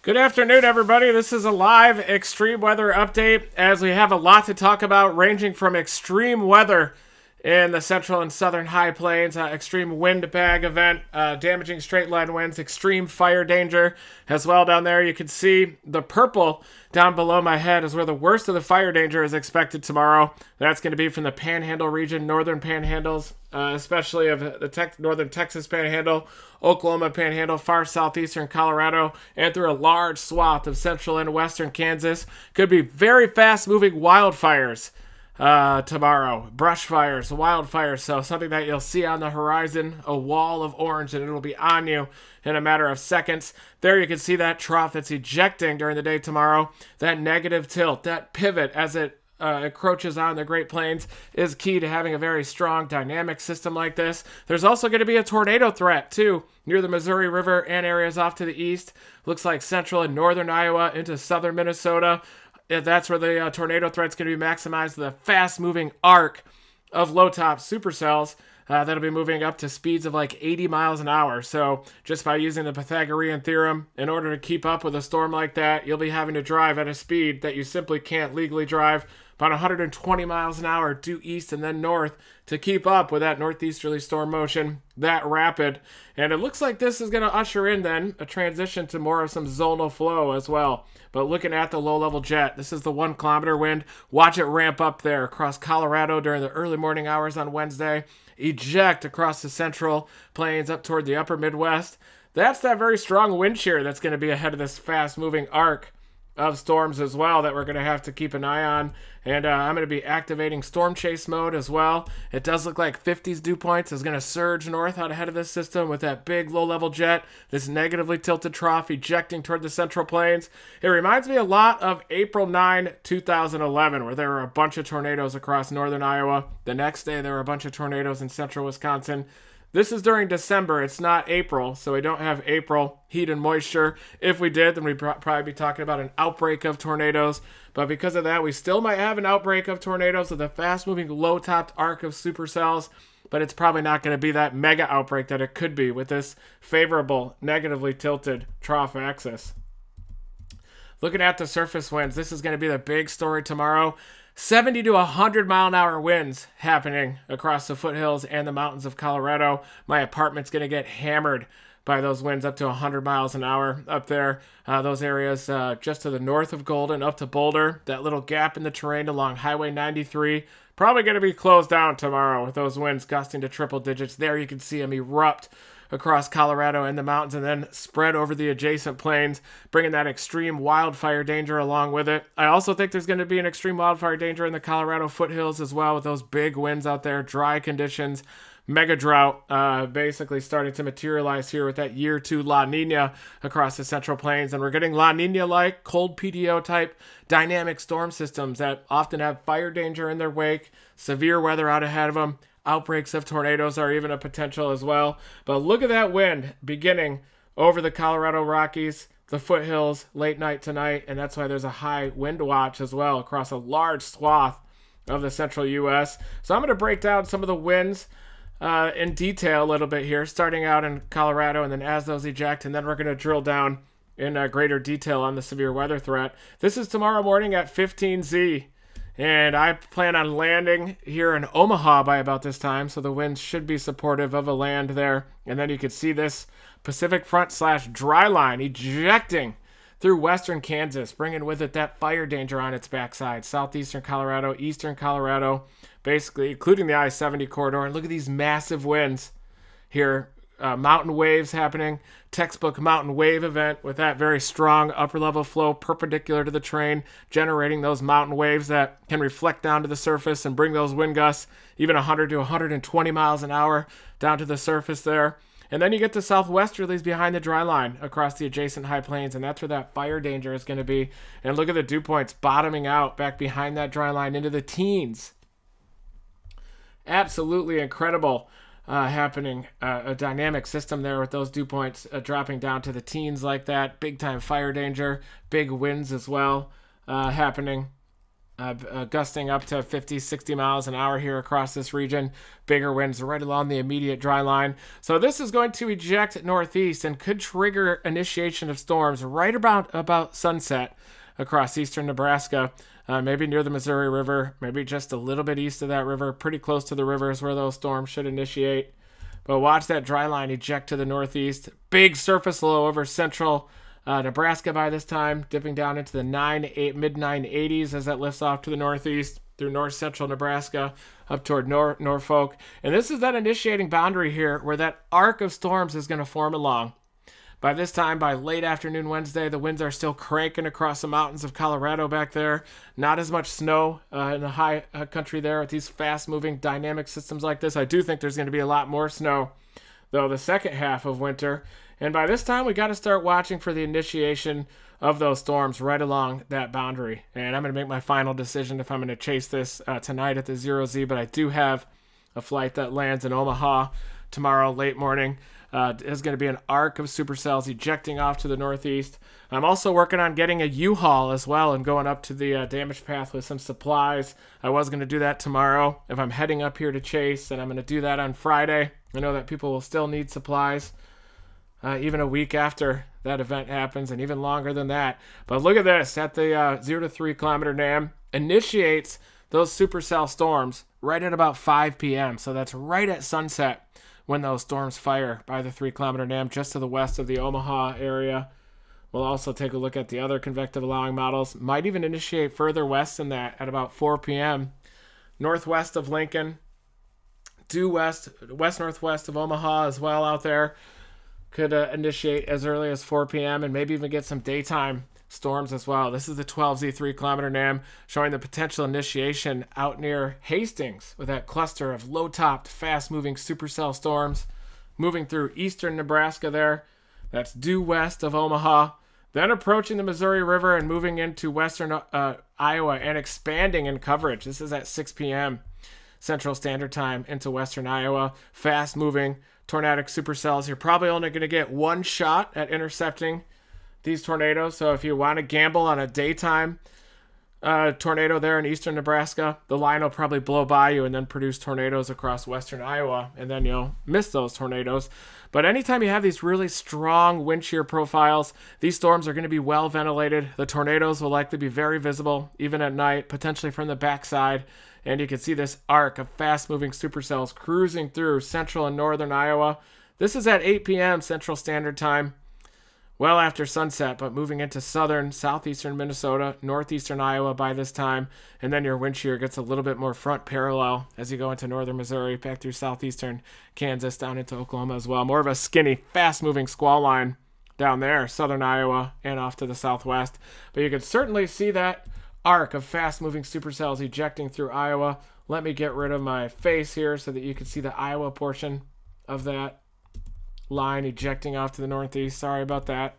Good afternoon, everybody. This is a live extreme weather update as we have a lot to talk about, ranging from extreme weather in the central and southern high plains, extreme wind bag event, damaging straight line winds, extreme fire danger as well down there. You can see the purple down below my head is where the worst of the fire danger is expected tomorrow. That's going to be from the Panhandle region, northern Panhandles, especially of the northern Texas Panhandle, Oklahoma Panhandle, far southeastern Colorado, and through a large swath of central and western Kansas. Could be very fast-moving wildfires tomorrow. Brush fires, wildfires, so something that you'll see on the horizon, a wall of orange, and it'll be on you in a matter of seconds. There you can see that trough that's ejecting during the day tomorrow. That negative tilt, that pivot as it encroaches on the Great Plains is key to having a very strong dynamic system like this. There's also going to be a tornado threat too near the Missouri River and areas off to the east. Looks like central and northern Iowa into southern Minnesota. That's where the tornado threat's going to be maximized. The fast-moving arc of low-top supercells that'll be moving up to speeds of like 80 miles an hour. So just by using the Pythagorean theorem, in order to keep up with a storm like that, you'll be having to drive at a speed that you simply can't legally drive, about 120 miles an hour due east and then north to keep up with that northeasterly storm motion that rapid. And it looks like this is going to usher in then a transition to more of some zonal flow as well. But looking at the low-level jet, this is the 1 kilometer wind. Watch it ramp up there across Colorado during the early morning hours on Wednesday. Eject across the central plains up toward the upper Midwest. That's that very strong wind shear that's going to be ahead of this fast-moving arc of storms as well that we're going to have to keep an eye on. And I'm going to be activating storm chase mode as well. It does look like 50's dew points is going to surge north out ahead of this system with that big low-level jet, this negatively tilted trough ejecting toward the central plains. It reminds me a lot of April 9, 2011, where there were a bunch of tornadoes across northern Iowa. The next day, there were a bunch of tornadoes in central Wisconsin. This is during December. It's not April, so we don't have April heat and moisture. If we did, then we'd probably be talking about an outbreak of tornadoes. But because of that, we still might have an outbreak of tornadoes with a fast-moving, low-topped arc of supercells. But it's probably not going to be that mega outbreak that it could be with this favorable, negatively tilted trough axis. Looking at the surface winds, this is going to be the big story tomorrow. 70 to 100 mile an hour winds happening across the foothills and the mountains of Colorado. My apartment's going to get hammered by those winds up to 100 miles an hour up there. Those areas just to the north of Golden up to Boulder, that little gap in the terrain along Highway 93, probably going to be closed down tomorrow with those winds gusting to triple digits. There you can see them erupt across Colorado and the mountains and then spread over the adjacent plains, bringing that extreme wildfire danger along with it. I also think there's going to be an extreme wildfire danger in the Colorado foothills as well with those big winds out there, dry conditions, mega drought basically starting to materialize here with that year 2 La Nina across the central plains. And we're getting La Nina-like cold PDO type dynamic storm systems that often have fire danger in their wake, severe weather out ahead of them. Outbreaks of tornadoes are even a potential as well. But look at that wind beginning over the Colorado Rockies, the foothills, late night tonight. And that's why there's a high wind watch as well across a large swath of the central U.S. So I'm going to break down some of the winds in detail a little bit here, starting out in Colorado and then as those eject. And then we're going to drill down in greater detail on the severe weather threat. This is tomorrow morning at 15Z. And I plan on landing here in Omaha by about this time, so the winds should be supportive of a land there. And then you can see this Pacific front / dry line ejecting through western Kansas, bringing with it that fire danger on its backside. Southeastern Colorado, eastern Colorado, basically including the I-70 corridor. And look at these massive winds here. Mountain waves happening, textbook mountain wave event with that very strong upper level flow perpendicular to the terrain, generating those mountain waves that can reflect down to the surface and bring those wind gusts even 100 to 120 miles an hour down to the surface there. And then you get the southwesterlies behind the dry line across the adjacent high plains, and that's where that fire danger is going to be. And look at the dew points bottoming out back behind that dry line into the teens. Absolutely incredible. Happening, a dynamic system there with those dew points dropping down to the teens like that. Big time fire danger, big winds as well happening. gusting up to 50, 60 miles an hour here across this region. Bigger winds right along the immediate dry line. So this is going to eject northeast and could trigger initiation of storms right about sunset across eastern Nebraska. Maybe near the Missouri River, maybe just a little bit east of that river. Pretty close to the river is where those storms should initiate. But watch that dry line eject to the northeast. Big surface low over central Nebraska by this time, dipping down into the mid 980s as that lifts off to the northeast through north central Nebraska up toward Norfolk. And this is that initiating boundary here where that arc of storms is going to form along. By this time, by late afternoon Wednesday, the winds are still cranking across the mountains of Colorado back there. Not as much snow in the high country there with these fast-moving dynamic systems like this. I do think there's going to be a lot more snow, though, the second half of winter. And by this time, we got to start watching for the initiation of those storms right along that boundary. And I'm going to make my final decision if I'm going to chase this tonight at the 0Z, but I do have a flight that lands in Omaha tomorrow late morning. Is going to be an arc of supercells ejecting off to the northeast. I'm also working on getting a U-Haul as well and going up to the damage path with some supplies. I was going to do that tomorrow if I'm heading up here to chase, and I'm going to do that on Friday. I know that people will still need supplies even a week after that event happens and even longer than that. But look at this. At the 0 to 3 kilometer NAM, initiates those supercell storms right at about 5 p.m. So that's right at sunset when those storms fire by the 3 kilometer NAM just to the west of the Omaha area. We'll also take a look at the other convective allowing models. Might even initiate further west than that at about 4 p.m. Northwest of Lincoln, due west-northwest of Omaha as well out there. Could initiate as early as 4 p.m. and maybe even get some daytime storms as well. This is the 12Z 3 kilometer NAM showing the potential initiation out near Hastings with that cluster of low-topped, fast-moving supercell storms moving through eastern Nebraska there. That's due west of Omaha. Then approaching the Missouri River and moving into western Iowa and expanding in coverage. This is at 6 p.m. Central Standard Time into western Iowa. Fast-moving tornadic supercells. You're probably only going to get one shot at intercepting these tornadoes. So if you want to gamble on a daytime tornado there in eastern Nebraska, the line will probably blow by you and then produce tornadoes across western Iowa, and then you'll miss those tornadoes. But anytime you have these really strong wind shear profiles, these storms are going to be well ventilated. The tornadoes will likely be very visible, even at night, potentially from the backside. And you can see this arc of fast-moving supercells cruising through central and northern Iowa. This is at 8 p.m. Central Standard Time, well after sunset, but moving into southern, southeastern Minnesota, northeastern Iowa by this time. And then your wind shear gets a little bit more front parallel as you go into northern Missouri, back through southeastern Kansas, down into Oklahoma as well. More of a skinny, fast-moving squall line down there, southern Iowa and off to the southwest. But you can certainly see that arc of fast-moving supercells ejecting through Iowa. Let me get rid of my face here so that you can see the Iowa portion of that line ejecting off to the northeast. Sorry about that.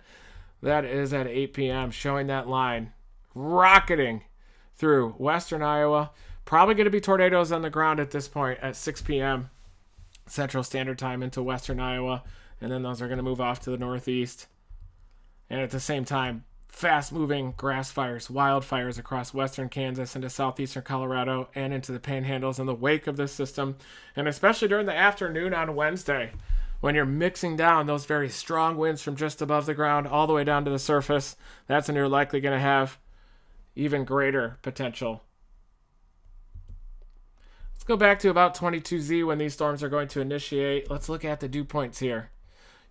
That is at 8 p.m. showing that line rocketing through western Iowa. Probably going to be tornadoes on the ground at this point at 6 p.m. Central Standard Time into western Iowa. And then those are going to move off to the northeast. And at the same time, fast-moving grass fires, wildfires across western Kansas into southeastern Colorado and into the Panhandles in the wake of this system. And especially during the afternoon on Wednesday, when you're mixing down those very strong winds from just above the ground all the way down to the surface, that's when you're likely going to have even greater potential. Let's go back to about 22Z when these storms are going to initiate. Let's look at the dew points here.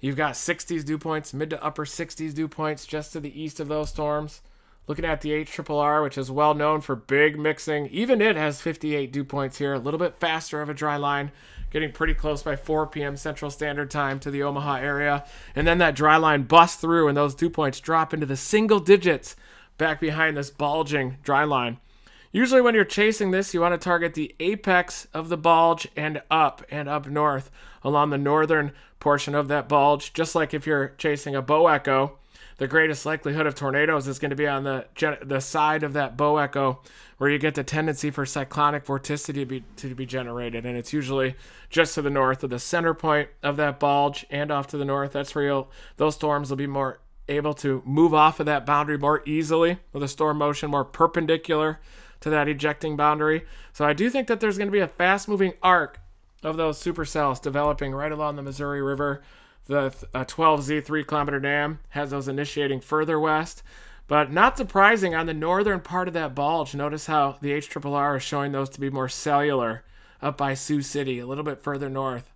You've got 60s dew points, mid to upper 60s dew points just to the east of those storms. Looking at the HRRR, which is well known for big mixing. Even it has 58 dew points here, a little bit faster of a dry line, getting pretty close by 4 p.m. Central Standard Time to the Omaha area. And then that dry line busts through and those dew points drop into the single digits back behind this bulging dry line. Usually when you're chasing this, you want to target the apex of the bulge and up north along the northern portion of that bulge. Just like if you're chasing a bow echo, the greatest likelihood of tornadoes is going to be on the side of that bow echo where you get the tendency for cyclonic vorticity to be generated. And it's usually just to the north of the center point of that bulge and off to the north. That's where those storms will be more able to move off of that boundary more easily with a storm motion more perpendicular to that ejecting boundary. So I do think that there's going to be a fast-moving arc of those supercells developing right along the Missouri River. The 12Z 3-kilometer dam has those initiating further west. But not surprising, on the northern part of that bulge, notice how the HRRR is showing those to be more cellular up by Sioux City, a little bit further north,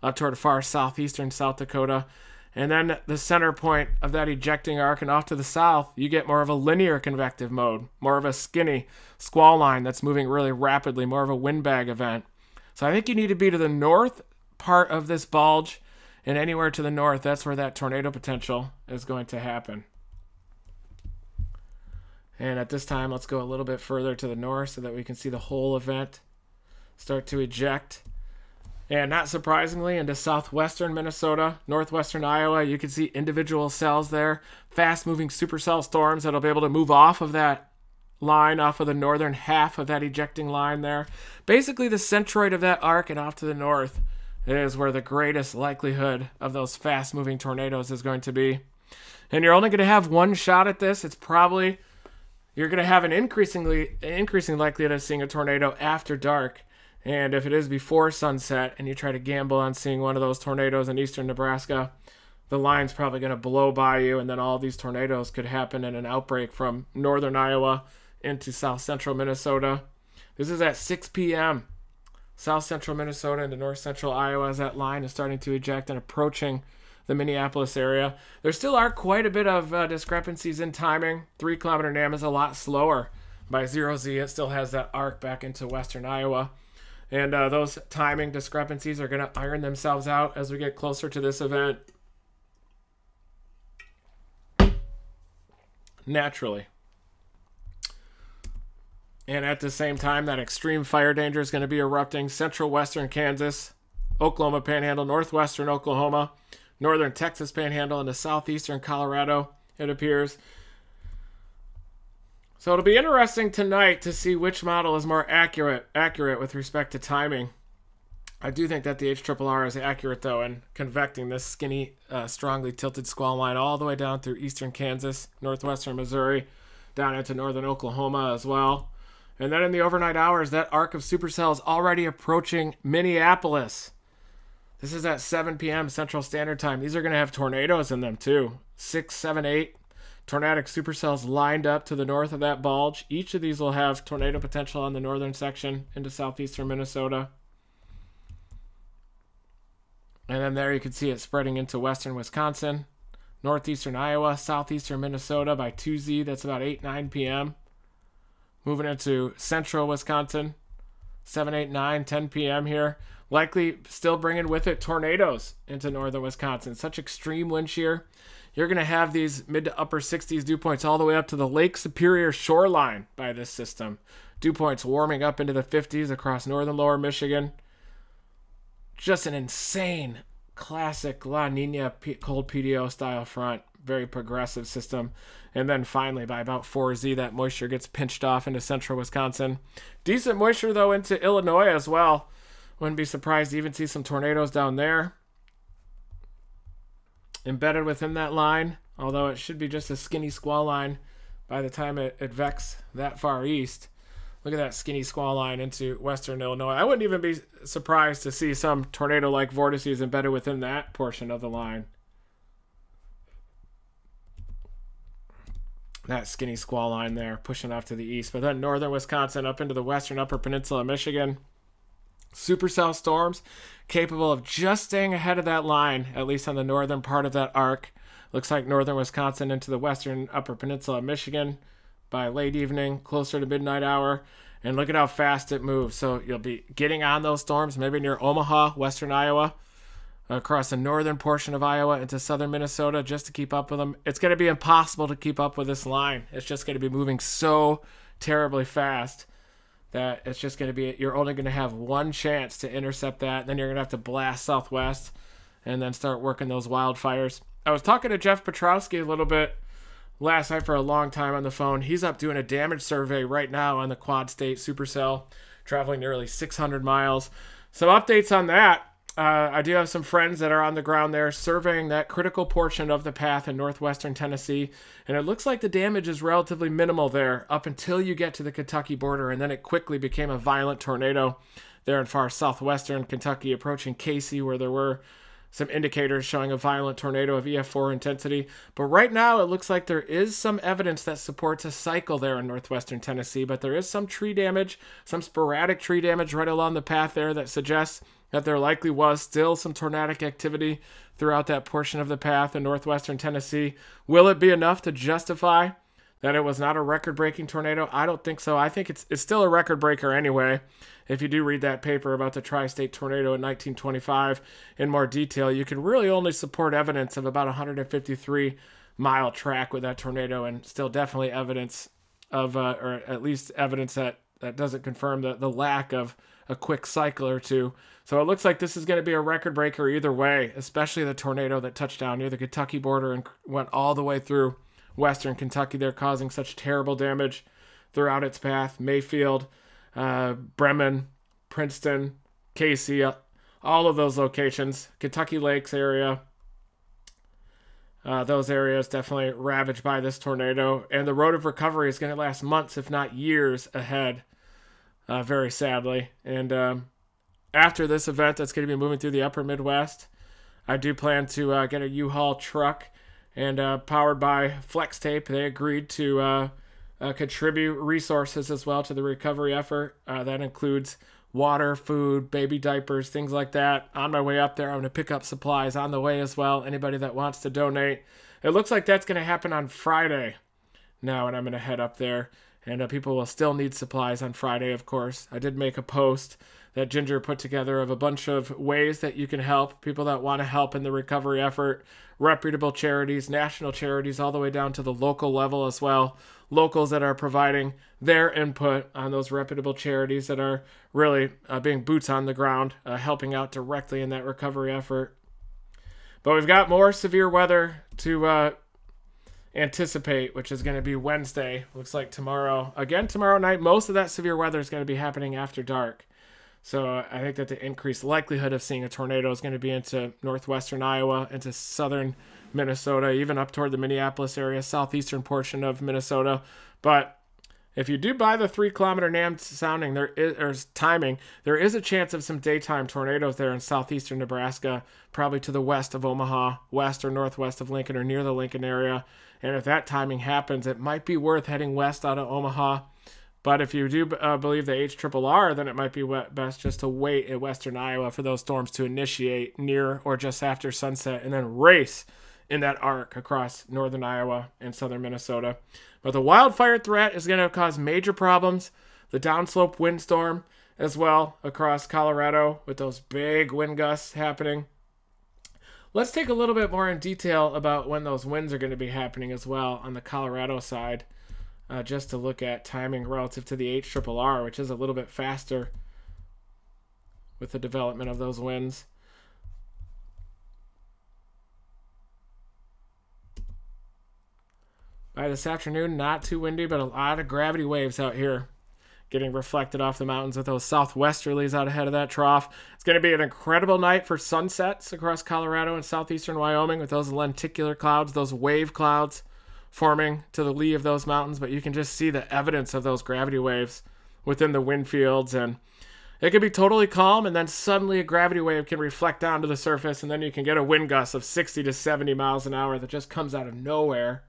up toward far southeastern South Dakota. And then the center point of that ejecting arc and off to the south, you get more of a linear convective mode, more of a skinny squall line that's moving really rapidly, more of a windbag event. So I think you need to be to the north part of this bulge, and anywhere to the north, that's where that tornado potential is going to happen. And at this time, let's go a little bit further to the north so that we can see the whole event start to eject. And not surprisingly, into southwestern Minnesota, northwestern Iowa, you can see individual cells there, fast-moving supercell storms that'll be able to move off of that line, off of the northern half of that ejecting line there. Basically, the centroid of that arc and off to the north is where the greatest likelihood of those fast-moving tornadoes is going to be. And you're only going to have one shot at this. It's probably... You're going to have an increasing likelihood of seeing a tornado after dark. And if it is before sunset and you try to gamble on seeing one of those tornadoes in eastern Nebraska, the line's probably going to blow by you, and then all these tornadoes could happen in an outbreak from northern Iowa into south central Minnesota. This is at 6 p.m. South central Minnesota into north central Iowa as that line is starting to eject and approaching the Minneapolis area. There still are quite a bit of discrepancies in timing. 3-kilometer dam is a lot slower. By 0Z, it still has that arc back into western Iowa. And those timing discrepancies are going to iron themselves out as we get closer to this event. Naturally. And at the same time, that extreme fire danger is going to be erupting central western Kansas, Oklahoma Panhandle, northwestern Oklahoma, northern Texas Panhandle, into southeastern Colorado, it appears. So it'll be interesting tonight to see which model is more accurate with respect to timing. I do think that the HRRR is accurate, though, in convecting this skinny, strongly tilted squall line all the way down through eastern Kansas, northwestern Missouri, down into northern Oklahoma as well. And then in the overnight hours, that arc of supercells already approaching Minneapolis. This is at 7 p.m. Central Standard Time. These are going to have tornadoes in them, too. 6, 7, 8 tornadic supercells lined up to the north of that bulge. Each of these will have tornado potential on the northern section into southeastern Minnesota. And then there you can see it spreading into western Wisconsin, northeastern Iowa, southeastern Minnesota by 2Z. That's about 8, 9 p.m. Moving into central Wisconsin, 7, 8, 9, 10 p.m. here. Likely still bringing with it tornadoes into northern Wisconsin. Such extreme wind shear. You're going to have these mid to upper 60s dew points all the way up to the Lake Superior shoreline by this system. Dew points warming up into the 50s across northern lower Michigan. Just an insane classic La Nina cold PDO style front. Very progressive system. And then finally, by about 4Z, that moisture gets pinched off into central Wisconsin. Decent moisture, though, into Illinois as well. Wouldn't be surprised to even see some tornadoes down there. Embedded within that line, although it should be just a skinny squall line by the time it vects that far east. Look at that skinny squall line into western Illinois. I wouldn't even be surprised to see some tornado-like vortices embedded within that portion of the line. That skinny squall line there pushing off to the east. But then northern Wisconsin up into the western upper peninsula of Michigan. Supercell storms capable of just staying ahead of that line, at least on the northern part of that arc. Looks like northern Wisconsin into the western upper peninsula of Michigan by late evening, closer to midnight hour. And look at how fast it moves. So you'll be getting on those storms, maybe near Omaha, western Iowa, across the northern portion of Iowa into southern Minnesota just to keep up with them. It's going to be impossible to keep up with this line. It's just going to be moving so terribly fast that it's just going to be, you're only going to have one chance to intercept that. Then you're going to have to blast southwest and then start working those wildfires. I was talking to Jeff Petrowski a little bit last night for a long time on the phone. He's up doing a damage survey right now on the Quad State supercell, traveling nearly 600 miles. Some updates on that. I do have some friends that are on the ground there surveying that critical portion of the path in northwestern Tennessee, and it looks like the damage is relatively minimal there up until you get to the Kentucky border, and then it quickly became a violent tornado there in far southwestern Kentucky, approaching Casey, where there were some indicators showing a violent tornado of EF4 intensity. But right now, it looks like there is some evidence that supports a cycle there in northwestern Tennessee, but there is some tree damage, some sporadic tree damage right along the path there that suggests that there likely was still some tornadic activity throughout that portion of the path in northwestern Tennessee. Will it be enough to justify that it was not a record-breaking tornado? I don't think so. I think it's still a record breaker anyway. If you do read that paper about the tri-state tornado in 1925 in more detail, you can really only support evidence of about a 153-mile track with that tornado, and still definitely evidence of, or at least evidence that doesn't confirm the lack of a quick cycle or two. So it looks like this is going to be a record breaker either way, especially the tornado that touched down near the Kentucky border and went all the way through western Kentucky there, causing such terrible damage throughout its path. Mayfield, Bremen, Princeton, Casey, all of those locations, Kentucky Lakes area, those areas definitely ravaged by this tornado. And the road of recovery is going to last months, if not years ahead, very sadly. And after this event that's going to be moving through the upper Midwest, I do plan to get a U-Haul truck and powered by Flex Tape. They agreed to contribute resources as well to the recovery effort. That includes water, food, baby diapers, things like that. On my way up there, I'm going to pick up supplies on the way as well. Anybody that wants to donate. It looks like that's going to happen on Friday now, and I'm going to head up there. And people will still need supplies on Friday, of course. I did make a post that Ginger put together of a bunch of ways that you can help, people that want to help in the recovery effort, reputable charities, national charities, all the way down to the local level as well. Locals that are providing their input on those reputable charities that are really being boots on the ground, helping out directly in that recovery effort. But we've got more severe weather to anticipate, which is going to be Wednesday. Looks like tomorrow. Again, tomorrow night, most of that severe weather is going to be happening after dark. So I think that the increased likelihood of seeing a tornado is going to be into northwestern Iowa, into southern Minnesota, even up toward the Minneapolis area, southeastern portion of Minnesota. But if you do buy the 3-kilometer NAM sounding, there is a chance of some daytime tornadoes there in southeastern Nebraska, probably to the west of Omaha, west or northwest of Lincoln, or near the Lincoln area. And if that timing happens, it might be worth heading west out of Omaha. But if you do believe the HRRR, then it might be best just to wait in western Iowa for those storms to initiate near or just after sunset and then race in that arc across northern Iowa and southern Minnesota. But the wildfire threat is going to cause major problems. The downslope windstorm as well across Colorado with those big wind gusts happening. Let's take a little bit more in detail about when those winds are going to be happening as well on the Colorado side. Just to look at timing relative to the HRRR, which is a little bit faster with the development of those winds. By this afternoon, not too windy, but a lot of gravity waves out here getting reflected off the mountains with those southwesterlies out ahead of that trough. It's going to be an incredible night for sunsets across Colorado and southeastern Wyoming with those lenticular clouds, those wave clouds forming to the lee of those mountains, but you can just see the evidence of those gravity waves within the wind fields, and it can be totally calm, and then suddenly a gravity wave can reflect down to the surface, and then you can get a wind gust of 60 to 70 miles an hour that just comes out of nowhere.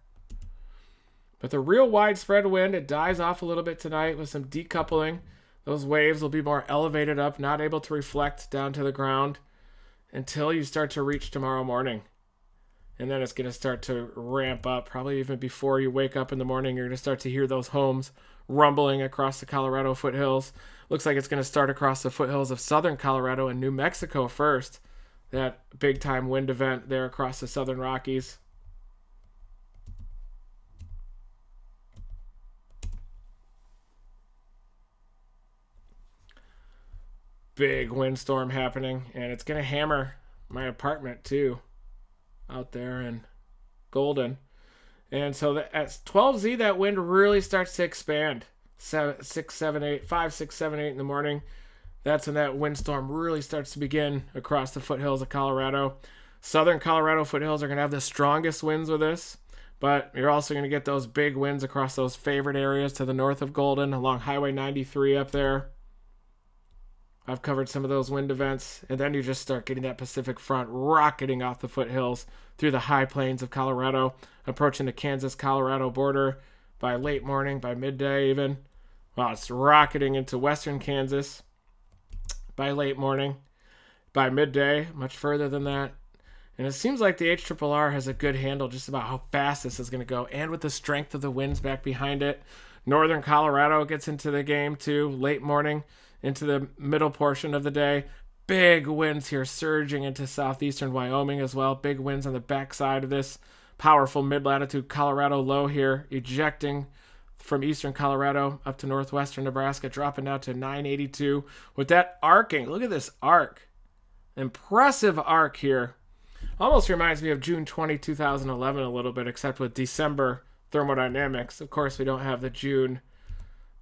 But the real widespread wind, it dies off a little bit tonight with some decoupling. Those waves will be more elevated up, not able to reflect down to the ground until you start to reach tomorrow morning. And then it's going to start to ramp up. Probably even before you wake up in the morning, you're going to start to hear those homes rumbling across the Colorado foothills. Looks like it's going to start across the foothills of southern Colorado and New Mexico first. That big-time wind event there across the southern Rockies. Big windstorm happening, and it's going to hammer my apartment too out there in Golden. And so at 12Z, that wind really starts to expand. 5, 6, 7, 8 in the morning. That's when that windstorm really starts to begin across the foothills of Colorado. Southern Colorado foothills are going to have the strongest winds with this, but you're also going to get those big winds across those favorite areas to the north of Golden, along Highway 93 up there. I've covered some of those wind events, and then you just start getting that Pacific front rocketing off the foothills through the high plains of Colorado, approaching the Kansas-Colorado border by late morning, by midday even. Well, it's rocketing into western Kansas by late morning, by midday, much further than that. And it seems like the HRRR has a good handle just about how fast this is going to go, and with the strength of the winds back behind it. Northern Colorado gets into the game too, late morning into the middle portion of the day. Big winds here surging into southeastern Wyoming as well. Big winds on the backside of this powerful mid-latitude Colorado low here, ejecting from eastern Colorado up to northwestern Nebraska, dropping down to 982 with that arcing. Look at this arc. Impressive arc here. Almost reminds me of June 20, 2011 a little bit, except with December thermodynamics. Of course, we don't have the June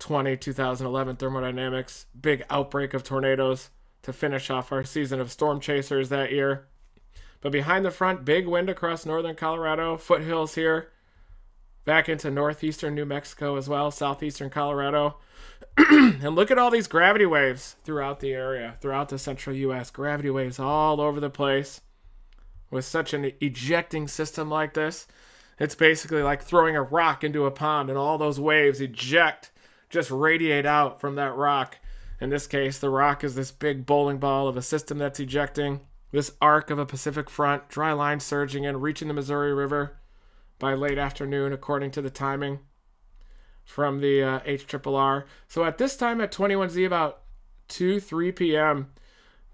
20, 2011 thermodynamics. Big outbreak of tornadoes to finish off our season of storm chasers that year. But behind the front, big wind across northern Colorado, foothills here, back into northeastern New Mexico as well, southeastern Colorado. And look at all these gravity waves throughout the area, throughout the central U.S. Gravity waves all over the place. With such an ejecting system like this, it's basically like throwing a rock into a pond, and all those waves eject, just radiate out from that rock. In this case, the rock is this big bowling ball of a system that's ejecting. This arc of a Pacific front, dry line surging in, reaching the Missouri River by late afternoon, according to the timing from the HRRR. So at this time at 21Z, about 3 p.m.,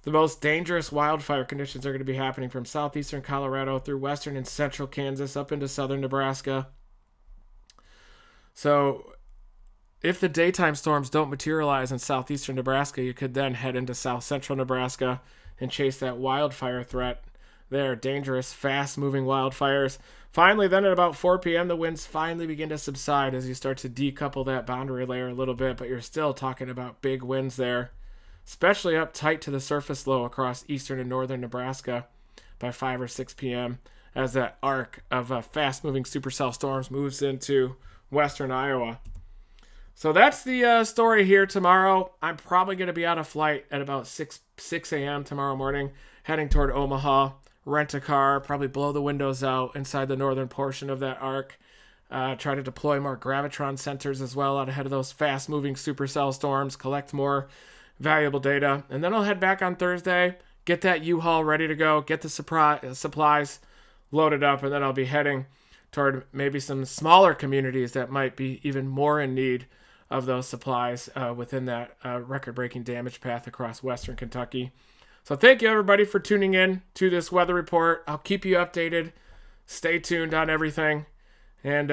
the most dangerous wildfire conditions are going to be happening from southeastern Colorado through western and central Kansas up into southern Nebraska. So if the daytime storms don't materialize in southeastern Nebraska, you could then head into south central Nebraska and chase that wildfire threat there. Dangerous, fast-moving wildfires. Finally, then at about 4 p.m., the winds finally begin to subside as you start to decouple that boundary layer a little bit, but you're still talking about big winds there, especially up tight to the surface low across eastern and northern Nebraska by 5 or 6 p.m. as that arc of fast-moving supercell storms moves into western Iowa. So that's the story here tomorrow. I'm probably going to be on a flight at about 6 a.m. tomorrow morning, heading toward Omaha. Rent a car, probably blow the windows out inside the northern portion of that arc. Try to deploy more gravitron sensors as well out ahead of those fast-moving supercell storms, collect more valuable data. And then I'll head back on Thursday, get that U-Haul ready to go, get the supplies loaded up, and then I'll be heading toward maybe some smaller communities that might be even more in need of those supplies within that record-breaking damage path across western Kentucky. So thank you, everybody, for tuning in to this weather report. I'll keep you updated. Stay tuned on everything. And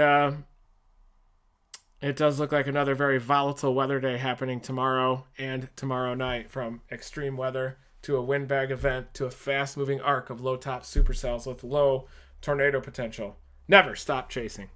it does look like another very volatile weather day happening tomorrow and tomorrow night, from extreme weather to a windbag event to a fast-moving arc of low-top supercells with low tornado potential. Never stop chasing.